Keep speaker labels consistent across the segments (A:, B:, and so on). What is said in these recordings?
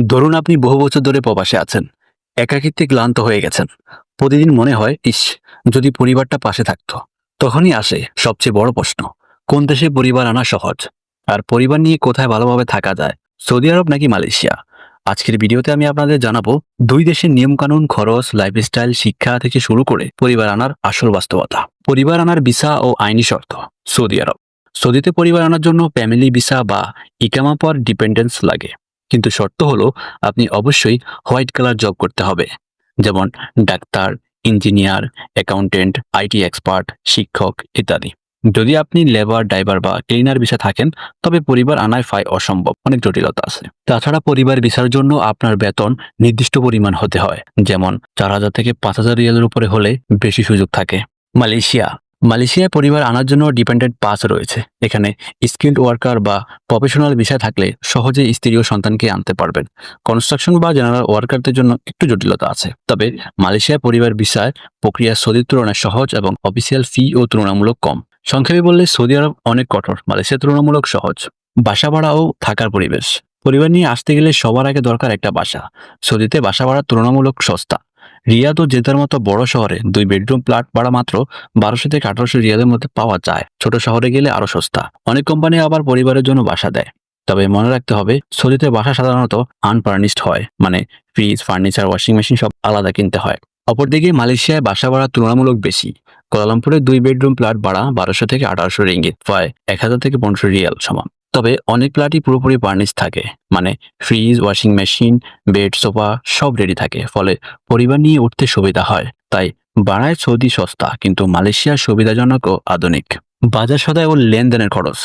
A: ধরুন আপনি বহু বছর ধরে প্রবাসে আছেন। একাকিত্বে ক্লান্ত হয়ে গেছেন। প্রতিদিন মনে হয়, ইস! যদি পরিবারটা পাশে থাকতো। তখনই আসে সবচেয়ে বড় প্রশ্ন। কোন দেশে পরিবার আনা সহজ? আর পরিবার নিয়ে কোথায় ভালোভাবে থাকা যায়? সৌদি আরব নাকি মালয়েশিয়া? আজকের ভিডিওতে আমি আপনাদের জানাবো ২ দেশের নিয়মকানুন, খরচ, লাইফস্টাইল, শিক্ষা থেকে শুরু করে পরিবার আনার আসল বাস্তবতা। পরিবার আনার ভিসা ও আইনি শর্ত। সৌদি আরব। সৌদিতে পরিবার আনার জন্য ফ্যামিলি ভিসা বা ইকামা পর ডিপেন্ডেন্স লাগে। কিন্তু শর্ত হলো আপনি অবশ্যই হোয়াইট কালার জব করতে হবে। যেমন doctor, engineer, accountant, IT expert, শিক্ষক ইত্যাদি। যদি আপনি লেবার, ড্রাইভার বা ক্লিনার ভিসা থাকেন তবে পরিবার আনায় প্রায় অসম্ভব, অনেক জটিলতা আছে। তাছাড়া পরিবার ভিসার জন্য আপনার বেতন নির্দিষ্ট পরিমাণ হতে হয়, যেমন ৪,০০০ থেকে ৫,০০০ রিয়ালের উপরে হলে বেশি সুযোগ থাকে। মালয়েশিয়া। মালয়েশিয়ায় পরিবার আনার জন্য ডিপেন্ডেন্ট পাস রয়েছে। এখানে স্কিলড ওয়ার্কার বা প্রফেশনাল ভিসা থাকলে সহজে স্ত্রী ও সন্তানকে আনতে পারবেন। কনস্ট্রাকশন বা জেনারেল ওয়ার্কারদের জন্য একটু জটিলতা আছে। তবে মালয়েশিয়ায় পরিবার ভিসায় প্রক্রিয়া সৌদির তুলনায় সহজ এবং অফিসিয়াল ফি ও তুলনামূলক কম। সংক্ষেপে বললে সৌদি আরব অনেক কঠোর, মালয়েশিয়া তুলনামূলক সহজ। বাসা ভাড়া ও থাকার পরিবেশ। পরিবার নিয়ে আসতে গেলে সবার আগে দরকার একটা বাসা। সৌদিতে বাসা ভাড়া তুলনামূলক সস্তা। রিয়াদ ও জেদ্দার মতো বড় শহরে ২ বেডরুম ফ্ল্যাট ভাড়া মাত্র ১২০০ থেকে ১৮০০ রিয়ালের মধ্যে পাওয়া যায়। ছোট শহরে গেলে আরো সস্তা। অনেক কোম্পানি আবার পরিবারের জন্য বাসা দেয়। তবে মনে রাখতে হবে, সৌদিতে বাসা সাধারণত আনফার্নিশড হয়, মানে ফ্রিজ, ফার্নিচার, ওয়াশিং মেশিন সব আলাদা কিনতে হয়। অপরদিকে মালয়েশিয়ায় বাসা ভাড়া তুলনামূলক বেশি। কুয়ালালামপুরে ২ বেডরুম ফ্ল্যাট ভাড়া ১২০০ থেকে ১৮০০ রিঙ্গিত, প্রায় ১,০০০ থেকে ১৫০০ রিয়াল সমান। তবে অনেক ফ্ল্যাটই পুরোপুরি ফার্নিশ থাকে, মানে fridge, washing machine, bed, sofa সব রেডি থাকে। ফলে পরিবার নিয়ে উঠতে সুবিধা হয়। তাই বাড়ায় সৌদি সস্তা, কিন্তু মালয়েশিয়া সুবিধাজনক ও আধুনিক। বাজার সদাই ও লেনদেনের খরচ।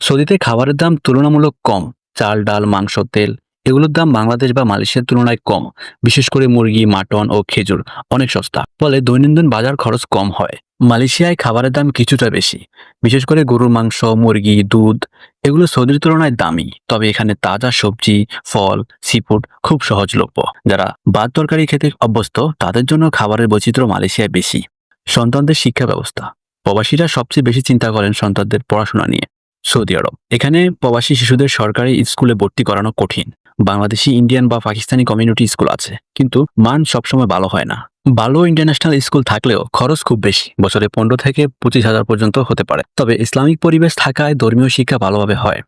A: সৌদিতে খাবারের দাম তুলনামূলক কম। চাল, ডাল, মাংস, তেল এগুলোর দাম বাংলাদেশ বা মালয়েশিয়ার তুলনায় কম। বিশেষ করে মুরগি, মাটন ও খেজুর অনেক সস্তা। ফলে দৈনন্দিন বাজার খরচ কম হয়। মালয়েশিয়ায় খাবারের দাম কিছুটা বেশি। বিশেষ করে গরুর মাংস, মুরগি, দুধ এগুলো সৌদির তুলনায় দামি। তবে এখানে তাজা সবজি, ফল, সিফুড খুব সহজলভ্য। যারা ভাত তরকারি খেতে অভ্যস্ত তাদের জন্য খাবারের বৈচিত্র্য মালয়েশিয়ায় বেশি। সন্তানদের শিক্ষা ব্যবস্থা। প্রবাসীরা সবচেয়ে বেশি চিন্তা করেন সন্তানদের পড়াশোনা নিয়ে। সৌদি আরব। এখানে প্রবাসী শিশুদের সরকারি স্কুলে ভর্তি করানো কঠিন। বাংলাদেশি, ইন্ডিয়ান বা পাকিস্তানি কমিউনিটি স্কুল আছে, কিন্তু মান সবসময় ভালো হয় না। ভালো ইন্টারন্যাশনাল স্কুল থাকলেও খরচ খুব বেশি, বছরে ১৫ থেকে ২৫,০০০ পর্যন্ত হতে পারে। তবে ইসলামিক পরিবেশ থাকায় ধর্মীয় শিক্ষা ভালোভাবে হয়।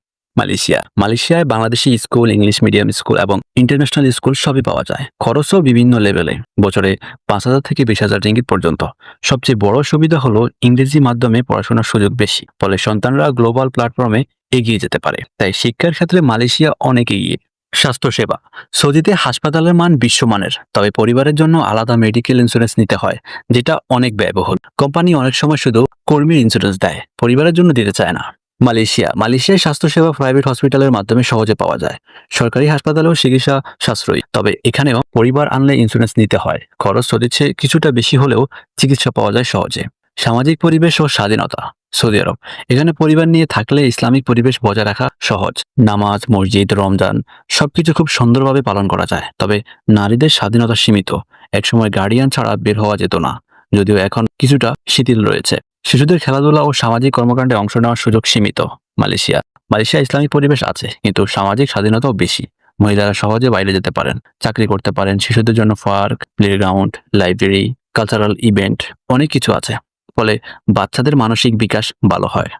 A: মালয়েশিয়ায় Bangladeshi school, English medium school এবং ইন্টারন্যাশনাল স্কুল সবই পাওয়া যায়। খরচও বিভিন্ন লেভেলে, বছরে ৫,০০০ থেকে ২০,০০০ রিঙ্গিত পর্যন্ত। সবচেয়ে বড় সুবিধা হলো ইংরেজি মাধ্যমে পড়াশোনার সুযোগ বেশি, ফলে সন্তানরা গ্লোবাল প্ল্যাটফর্মে এগিয়ে যেতে পারে। তাই শিক্ষার ক্ষেত্রে মালয়েশিয়া অনেক এগিয়ে। স্বাস্থ্যসেবা। সৌদিতে হাসপাতালের মান বিশ্বমানের, তবে পরিবারের জন্য আলাদা মেডিকেল ইন্স্যুরেন্স নিতে হয়, যেটা অনেক ব্যয়বহুল। কোম্পানি অনেক সময় শুধু কর্মীর ইন্স্যুরেন্স দেয়, পরিবারের জন্য দিতে চায় না। মালয়েশিয়ায় স্বাস্থ্যসেবা প্রাইভেট হসপিটালের মাধ্যমে সহজে পাওয়া যায়। সরকারি হাসপাতালেও চিকিৎসা সাশ্রয়ী, তবে এখানেও পরিবার আনলে ইন্স্যুরেন্স নিতে হয়। খরচ সৌদির চেয়ে কিছুটা বেশি হলেও চিকিৎসা পাওয়া যায় সহজে। সামাজিক পরিবেশ ও স্বাধীনতা। সৌদি আরব। এখানে পরিবার নিয়ে থাকলে ইসলামিক পরিবেশ বজায় রাখা সহজ। নামাজ, মসজিদ, রমজান সবকিছু খুব সুন্দরভাবে পালন করা যায়। তবে নারীদের স্বাধীনতা সীমিত। একসময় গার্ডিয়ান ছাড়া বের হওয়া যেত না, যদিও এখন কিছুটা শিথিল রয়েছে। শিশুদের খেলাধুলা ও সামাজিক কর্মকাণ্ডে অংশ নেওয়ার সুযোগ সীমিত। মালয়েশিয়া ইসলামিক পরিবেশ আছে, কিন্তু সামাজিক স্বাধীনতাও বেশি। মহিলারা সহজে বাইরে যেতে পারেন, চাকরি করতে পারেন। শিশুদের জন্য park, playground, library, cultural event অনেক কিছু আছে। ফলে বাচ্চাদের মানসিক বিকাশ ভালো হয়।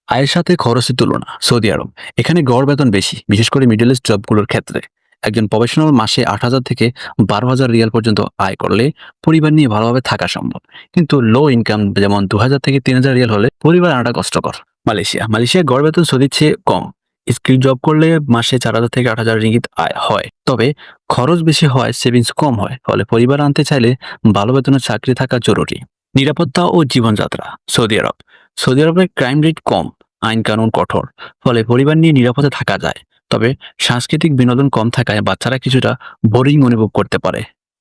A: আয়ের সাথে খরচের তুলনা। সৌদি আরব। এখানে গড় বেতন বেশি, বিশেষ করে মিডল ইস্ট জবগুলোর ক্ষেত্রে। একজন প্রফেশনাল মাসে ৮,০০০ থেকে ১২,০০০ রিয়াল পর্যন্ত আয় করলে পরিবার নিয়ে ভালোভাবে থাকা সম্ভব। কিন্তু লো ইনকাম, যেমন ২,০০০ থেকে ৩,০০০ রিয়াল হলে পরিবার আনাটা কষ্টকর। মালয়েশিয়ায় গড় বেতন সৌদির চেয়ে কম। স্কিল জব করলে মাসে ৪,০০০ থেকে ৮,০০০ রিঙ্গিত আয় হয়। তবে খরচ বেশি হয়, সেভিংস কম হয়। ফলে পরিবার আনতে চাইলে ভালো বেতনের চাকরি থাকা জরুরি। নিরাপত্তা ও জীবনযাত্রা। সৌদি আরবের ক্রাইম রেট কম, আইন কানুন কঠোর। ফলে পরিবার নিয়ে নিরাপদে থাকা যায়। তবে সাংস্কৃতিক বিনোদন কম থাকায় বাচ্চারা কিছুটা বোরিং অনুভব করতে পারে।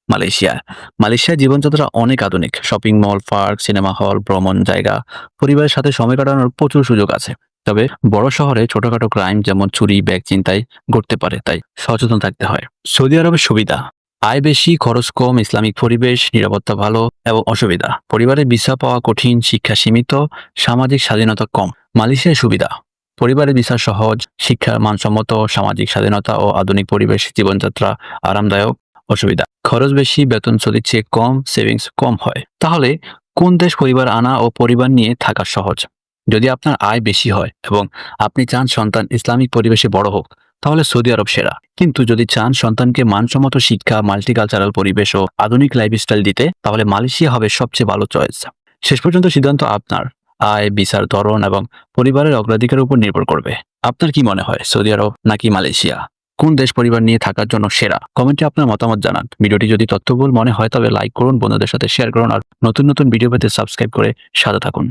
A: মালয়েশিয়ায় জীবনযাত্রা অনেক আধুনিক। Shopping mall, park, cinema hall, ভ্রমণ জায়গা, পরিবারের সাথে সময় কাটানোর প্রচুর সুযোগ আছে। তবে বড় শহরে ছোটখাটো ক্রাইম, যেমন চুরি, ব্যাগ ছিনতাই ঘটতে পারে, তাই সচেতন থাকতে হয়। সৌদি আরবের সুবিধা। আয় বেশি, খরচ কম, ইসলামিক পরিবেশ, নিরাপত্তা ভালো। এবং অসুবিধা: পরিবারে ভিসা পাওয়া কঠিন, শিক্ষা সীমিত, সামাজিক স্বাধীনতা কম। মালয়েশিয়ার সুবিধা: পরিবারের ভিসা সহজ, শিক্ষা মানসম্মত, সামাজিক স্বাধীনতা ও আধুনিক পরিবেশ, জীবনযাত্রা আরামদায়ক, অসুবিধা খরচ বেশি, বেতন ছুটির চেয়ে কম, সেভিংস কম হয়। তাহলে কোন দেশ পরিবার আনা ও পরিবার নিয়ে থাকা সহজ? যদি আপনার আয় বেশি হয় এবং আপনি চান সন্তান ইসলামিক পরিবেশে বড় হোক, তাহলে সৌদি আরব সেরা। কিন্তু যদি চান সন্তানকে মানসম্মত শিক্ষা, মাল্টিকালচারাল পরিবেশ ও আধুনিক লাইফস্টাইল দিতে, তাহলে মালয়েশিয়া হবে সবচেয়ে ভালো চয়েস। শেষ পর্যন্ত সিদ্ধান্ত আপনার। আয়, ভিসার ধরন এবং পরিবারের অগ্রাধিকারের উপর নির্ভর করবে। আপনার কি মনে হয়, সৌদি আরব নাকি মালয়েশিয়া? কোন দেশ পরিবার নিয়ে থাকার জন্য সেরা? কমেন্টে আপনার মতামত জানান। ভিডিওটি যদি তথ্যবহুল মনে হয় তবে লাইক করুন, বন্ধুদের সাথে শেয়ার করুন আর নতুন নতুন ভিডিও পেতে সাবস্ক্রাইব করে সাথে থাকুন।